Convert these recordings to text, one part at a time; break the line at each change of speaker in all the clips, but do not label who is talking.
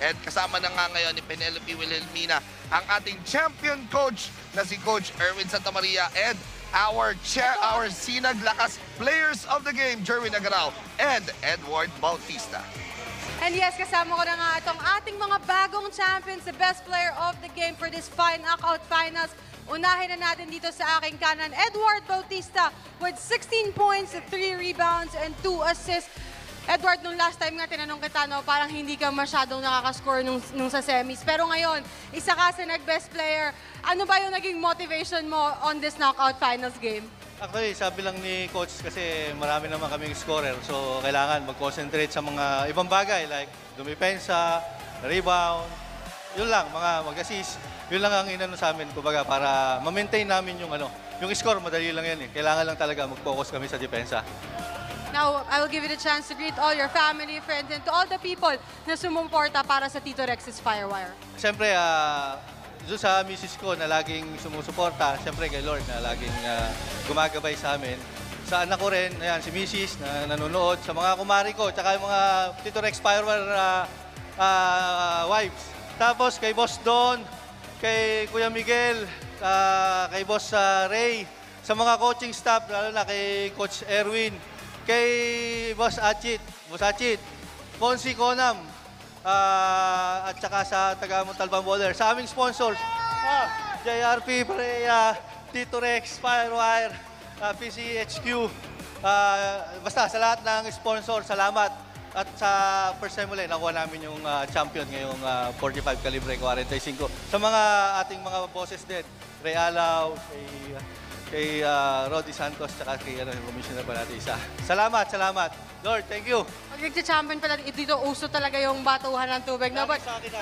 And kasama na nga ngayon ni Penelope Wilhelmina ang ating champion coach na si Coach Erwin Santamaria and our Sinag Lakas players of the game, Jerwin Agarao and Edward Bautista.
And yes, kasama ko na nga itong ating mga bagong champions, the best player of the game for this knockout finals. Unahin na natin dito sa aking kanan, Edward Bautista with 16 points, 3 rebounds, and 2 assists. Edward, nung last time nga tinanong kita, no, parang hindi ka masyadong nakakascore nung sa semis. Pero ngayon, isa ka sa nag-best player. Ano ba yung naging motivation mo on this knockout finals game?
Actually, sabi lang ni coach kasi marami naman kaming scorer. So, kailangan mag-concentrate sa mga ibang bagay like dumipensa, rebound. Yun lang, mga mag-assist. Yun lang ang inano sa amin, kumbaga, para ma-maintain namin yung score, madali lang yan eh. Kailangan lang talaga mag-focus kami sa depensa.
Now, I will give you the chance to greet all your family, friends, and to all the people na sumuporta para sa Tito Rex's Firewire.
Siyempre, doon sa misis ko na laging sumusuporta, siyempre kay Lord na laging gumagabay sa amin. Sa anak ko rin, ayan, si misis na nanonood, sa mga kumari ko, tsaka yung mga Tito Rex Firewire wives. Tapos kay Boss Don, kay Kuya Miguel, kay Boss Ray, sa mga coaching staff, lalo na kay Coach Erwin, kay Boss Achit, Konsi Konam, at saka sa taga Montalban Baller, sa aming sponsors, JRP Pareya, Tito Rex, Firewire, PCHQ, basta sa lahat ng sponsor, salamat. At sa first time ulit, nakuha namin yung champion ngayong 45 calibre 45. Sa mga ating mga bosses din, Ray Alaw, kay Rodi Santos, tsaka kay commissioner pa natin isa. Salamat. Lord, thank you.
Pag nag-champion pala, dito uso talaga yung batuhan ng tubig. No? But,
Sa akin,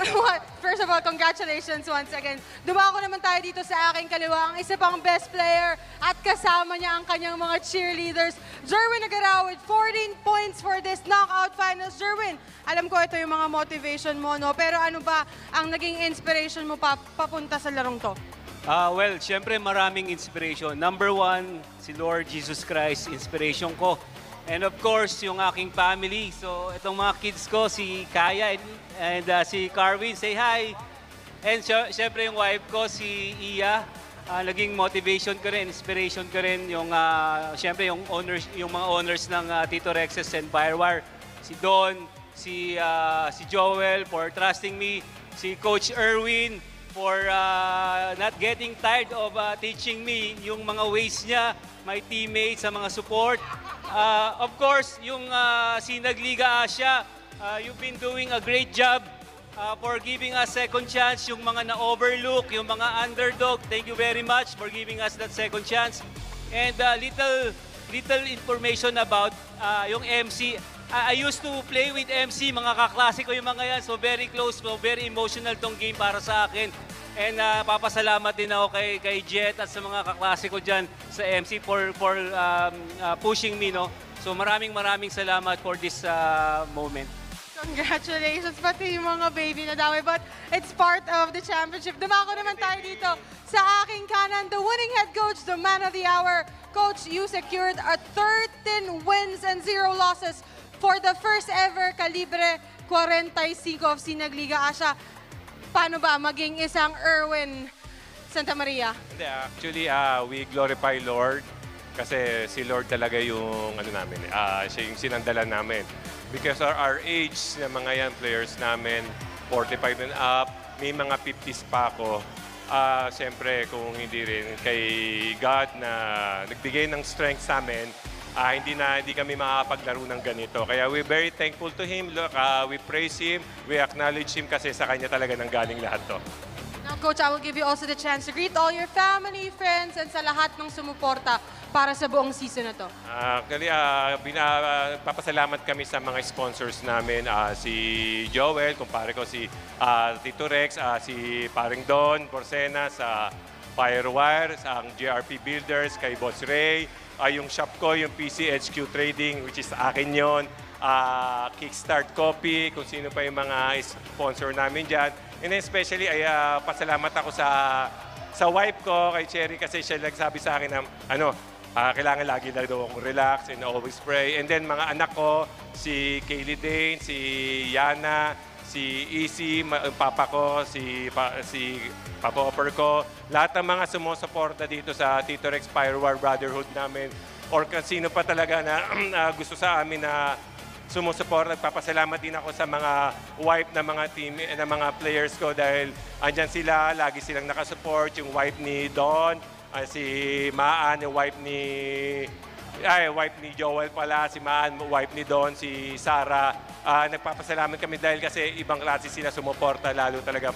first of all, congratulations once again. Dumako naman tayo dito sa aking kaliwa, ang isa pang best player at kasama niya ang kanyang mga cheerleaders. Jerwin Agarao with 14 points for this knockout finals. Jerwin, alam ko ito yung mga motivation mo, no? Pero ano ba ang naging inspiration mo papunta sa larong to?
Well, syempre maraming inspiration. Number one, si Lord Jesus Christ, inspiration ko. And of course, yung aking family. So, itong mga kids ko, si Kaya and si Carwin, say hi. And syempre yung wife ko, si Iya, naging motivation ko rin, inspiration ko rin. Yung, syempre yung mga owners ng Tito Rex's and Firewire. Si Don, si Joel for trusting me, si Coach Erwin, for not getting tired of teaching me yung mga ways niya, my teammates, sa mga support. Of course, yung Sinag Liga Asia, you've been doing a great job for giving us second chance. Yung mga na-overlook, yung mga underdog, thank you very much for giving us that second chance. And little information about yung MC. I used to play with MC, mga kaklase ko yung mga yan. So very close, so very emotional tong game para sa akin. And papasalamat din ako kay Jet at sa mga kaklase ko dyan sa MC for pushing me, no? So maraming salamat for this moment.
Congratulations, pati yung mga baby na dami. But it's part of the championship. Dumako naman tayo dito sa aking kanan. The winning head coach, the man of the hour. Coach, you secured a 13 wins and 0 losses for the first ever Calibre 45 of Sinag Liga Asia. Paano ba maging isang Erwin Santamaria?
Hindi, actually, we glorify Lord kasi si Lord talaga yung namin, siya yung sinandalan namin. Because our age na mga yan, players namin, 45 and up, may mga 50s pa ako. Siyempre, kung hindi rin kay God na nagbigay ng strength sa amin, hindi kami makakapaglaro ng ganito. Kaya we're very thankful to Him. Look, we praise Him, we acknowledge Him kasi sa Kanya talaga nanggaling lahat to.
Now, Coach, I will give you also the chance to greet all your family, friends, and sa lahat ng sumuporta para sa buong season na to.
Papasalamat kami sa mga sponsors namin, si Joel, kumpare ko si Tito Rex, si Paring Don Borsena, sa Firewire, ang JRP Builders, kay Boss Ray, yung shop ko, yung PCHQ Trading, which is akin yon, Kickstart Coffee, kung sino pa yung mga sponsor namin dyan. And then especially, pasalamat ako sa wife ko, kay Cherry, kasi siya nagsabi sa akin na, kailangan lagi lang daw akong relax and always pray. And then mga anak ko, si Kaylee Dane, si Yana, si Easy, papa ko, si Papa Opper ko, lahat ng mga sumusuporta dito sa Tito Rex Firewire Brotherhood namin, or sino pa talaga na gusto sa amin na sumusuporta. Nagpapasalamat din ako sa mga wife na mga team, na mga players ko dahil andyan sila, lagi silang nakasupport. Yung wife ni Don, si Maan, yung wife ni Joel pala, si Maan, wife ni Don, si Sarah. Nagpapasalamat kami dahil kasi ibang klase sila sumuporta, lalo talaga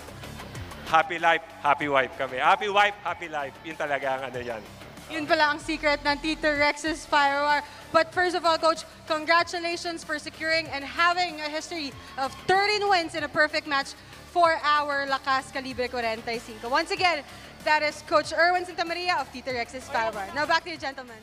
happy life, happy wife kami. Happy wife, happy life. Yun talaga ang ano yan.
Yun pala ang secret ng Tito Rex's Firewire. But first of all, Coach, congratulations for securing and having a history of 13 wins in a perfect match for our Lakas Calibre 45. Once again, that is Coach Erwin Santamaria of Tito Rex's Firewire. Now back to you, gentlemen.